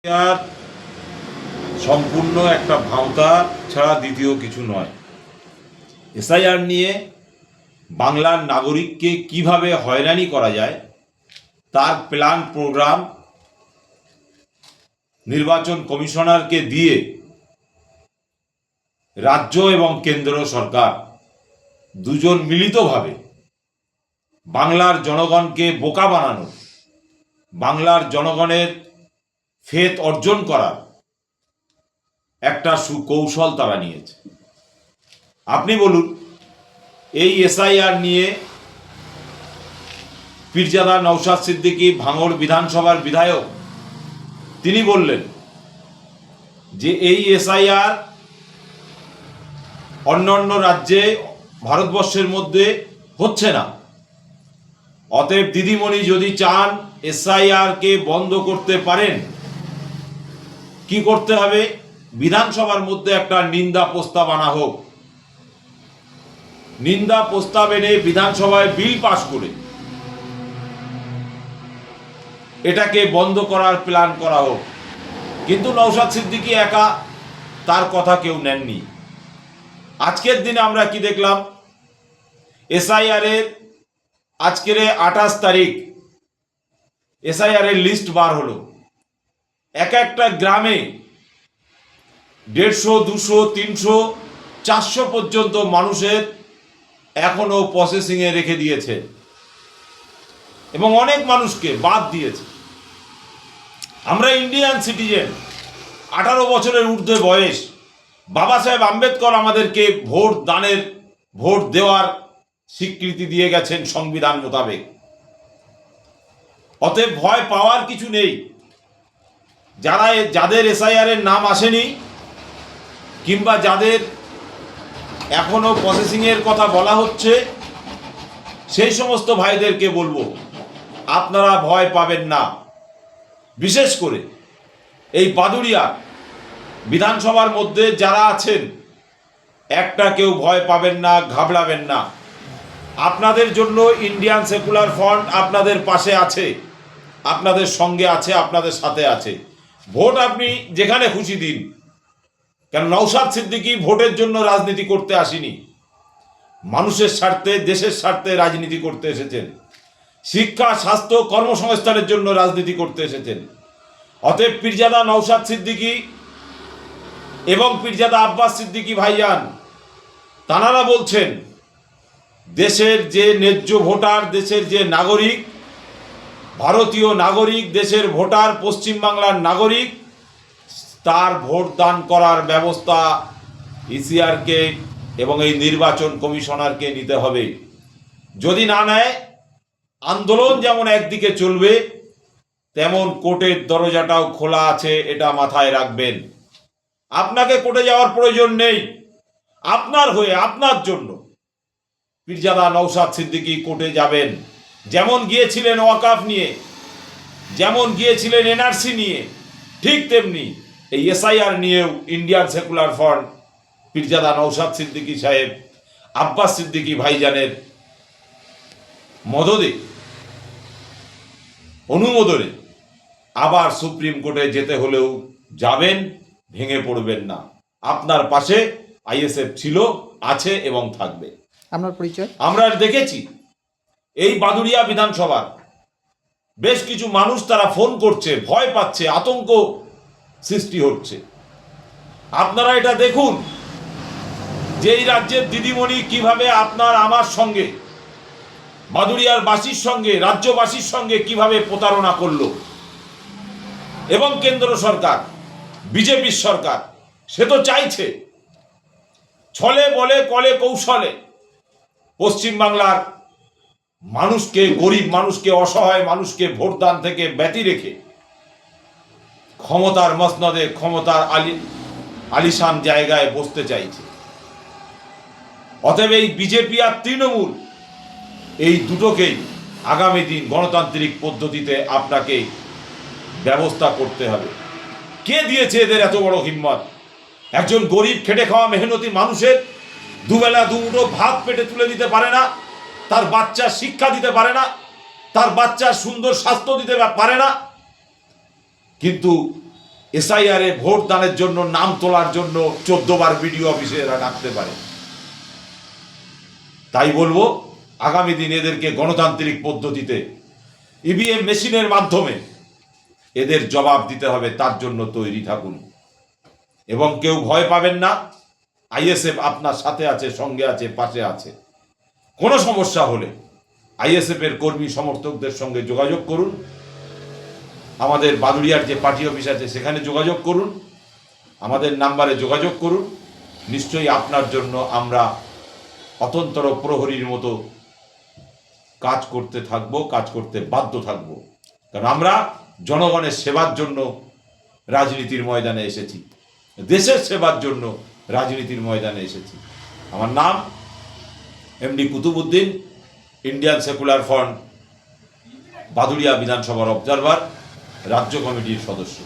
আর সম্পূর্ণ একটা ভাঁওতা ছাড়া দ্বিতীয় কিছু নয়। এসআইআর নিয়ে বাংলার নাগরিককে কিভাবে হয়রানি করা যায় তার প্ল্যান প্রোগ্রাম নির্বাচন কমিশনারকে দিয়ে রাজ্য এবং কেন্দ্র সরকার দুজন মিলিতভাবে বাংলার জনগণকে বোকা বানানো, বাংলার জনগণের ফেথ অর্জন করার একটা সুকৌশল তারা নিয়েছে। আপনি বলুন, এই এসআইআর নিয়ে পীরজাদা নওশাদ সিদ্দিকী ভাঙড় বিধানসভার বিধায়ক তিনি বললেন যে এই এসআইআর অন্যান্য রাজ্যে ভারতবর্ষের মধ্যে হচ্ছে না, অতএব দিদিমণি যদি চান এসআইআরকে বন্ধ করতে পারেন, কি করতে হবে? বিধানসভার মধ্যে একটা নিন্দা প্রস্তাব আনা হোক, নিন্দা প্রস্তাব এনে বিধানসভায় বিল পাশ করে এটাকে বন্ধ করার প্ল্যান করা হোক। কিন্তু নওশাদ সিদ্দিকী একা, তার কথা কেউ নেননি। আজকের দিনে আমরা কি দেখলাম? এসআইআর এর আজকের 28 তারিখ এসআইআর এর লিস্ট বার হলো। এক একটা গ্রামে 150, 200, 300, 400 পর্যন্ত মানুষের এখনো প্রসেসিংয়ে রেখে দিয়েছে এবং অনেক মানুষকে বাদ দিয়েছে। আমরা ইন্ডিয়ান সিটিজেন, 18 বছরের ঊর্ধ্বে বয়স। বাবা সাহেব আম্বেদকর আমাদেরকে ভোট দেওয়ার স্বীকৃতি দিয়ে গেছেন সংবিধান মোতাবেক। অতএব ভয় পাওয়ার কিছু নেই। যাদের এসআইআর এর নাম আসেনি কিংবা যাদের এখনো প্রসেসিং এর কথা বলা হচ্ছে, সেই সমস্ত ভাইদেরকে বলবো আপনারা ভয় পাবেন না। বিশেষ করে এই বাদুড়িয়া বিধানসভার মধ্যে যারা আছেন, একটা কেউ ভয় পাবেন না, ঘাবড়াবেন না। আপনাদের জন্য ইন্ডিয়ান সেকুলার ফ্রন্ট আপনাদের পাশে আছে, আপনাদের সঙ্গে আছে, আপনাদের সাথে আছে। ভোট আপনি যেখানে খুশি দিন, কেন নওশাদ সিদ্দিকী ভোটের জন্য রাজনীতি করতে আসেনি, মানুষের স্বার্থে, দেশের স্বার্থে রাজনীতি করতে এসেছেন। শিক্ষা, স্বাস্থ্য, কর্মসংস্থানের জন্য রাজনীতি করতে এসেছেন। অতএব পীরজাদা নওশাদ সিদ্দিকী এবং পীরজাদা আব্বাস সিদ্দিকী ভাইজান তানারা বলছেন দেশের যে ন্যায্য ভোটার, দেশের যে নাগরিক, ভারতীয় নাগরিক, দেশের ভোটার, পশ্চিমবাংলার নাগরিক, তার ভোট দান করার ব্যবস্থা ইসিআরকে এবং এই নির্বাচন কমিশনারকে নিতে হবে। যদি না নেয়, আন্দোলন যেমন একদিকে চলবে, তেমন কোর্টের দরজাটাও খোলা আছে, এটা মাথায় রাখবেন। আপনাকে কোর্টে যাওয়ার প্রয়োজন নেই। আপনার হয়ে, আপনার জন্য পীরজাদা নওশাদ সিদ্দিকী কোর্টে যাবেন। যেমন গিয়েছিলেন ওয়াকাফ নিয়ে, যেমন গিয়েছিলেন এনআরসি নিয়ে, ঠিক তেমনি এই এসআইআর নিয়েও Indian secular front Pirzada Naushad Siddiqui সাহেব, আব্বাস সিদ্দিকী ভাইজানের মদদে, অনুমোদনে আবার সুপ্রিম কোর্টে যেতে হলেও যাবেন, ভেঙে পড়বেন না। আপনার পাশে আইএসএফ ছিল, আছে এবং থাকবে। আপনার পরিচয়? আমরা দেখেছি এই বাদুড়িয়া বিধানসভার বেশ কিছু মানুষ তারা ফোন করছে, ভয় পাচ্ছে, আতঙ্ক সৃষ্টি হচ্ছে। আপনারা এটা দেখুন যে এই রাজ্যের দিদিমণি কিভাবে আপনার আমার সঙ্গে, বাদুড়িয়ার বাসীর সঙ্গে, রাজ্যবাসীর সঙ্গে কিভাবে প্রতারণা করলো। এবং কেন্দ্র সরকার, বিজেপির সরকার, সে তো চাইছে ছলে বলে কলে কৌশলে পশ্চিমবাংলার মানুষকে, গরিব মানুষকে, অসহায় মানুষকে ভোটদান থেকে ব্যতি রেখে ক্ষমতার মসনদে, ক্ষমতার আলিশান জায়গায় বসতে চাইছে। অতএব এই বিজেপি আর তৃণমূল, এই দুটোকেই আগামী দিন গণতান্ত্রিক পদ্ধতিতে আপনাকে ব্যবস্থা করতে হবে। কে দিয়েছে এদের এত বড় হিম্মত? একজন গরিব খেটে খাওয়া মেহনতি মানুষের দুবেলা দুমুঠো ভাত পেটে তুলে দিতে পারে না, তার বাচ্চার শিক্ষা দিতে পারে না, তার বাচ্চার সুন্দর স্বাস্থ্য দিতে পারে না, কিন্তু এসআইআরে ভোট দানের জন্য, নাম তোলার জন্য 14 বার বিডিও অফিসে এরা ডাকতে পারে। তাই বলবো, আগামী দিন এদেরকে গণতান্ত্রিক পদ্ধতিতে ইভিএম মেশিনের মাধ্যমে এদের জবাব দিতে হবে, তার জন্য তৈরি থাকুন। এবং কেউ ভয় পাবেন না, আইএসএফ আপনার সাথে আছে, সঙ্গে আছে, পাশে আছে। কোনো সমস্যা হলে আইএসএফ এর কর্মী সমর্থকদের সঙ্গে যোগাযোগ করুন, আমাদের বাদুড়িয়ার যে পার্টি অফিস আছে সেখানে যোগাযোগ করুন, আমাদের নাম্বারে যোগাযোগ করুন। নিশ্চয়ই আপনার জন্য আমরা অতন্তর প্রহরীর মতো কাজ করতে থাকবো, কাজ করতে বাধ্য থাকবো। কারণ আমরা জনগণের সেবার জন্য রাজনীতির ময়দানে এসেছি, দেশের সেবার জন্য রাজনীতির ময়দানে এসেছি। আমার নাম MD Qutbuddin, Indian secular front Baduria বিধানসভার অবজারভার, রাজ্য কমিটির সদস্য।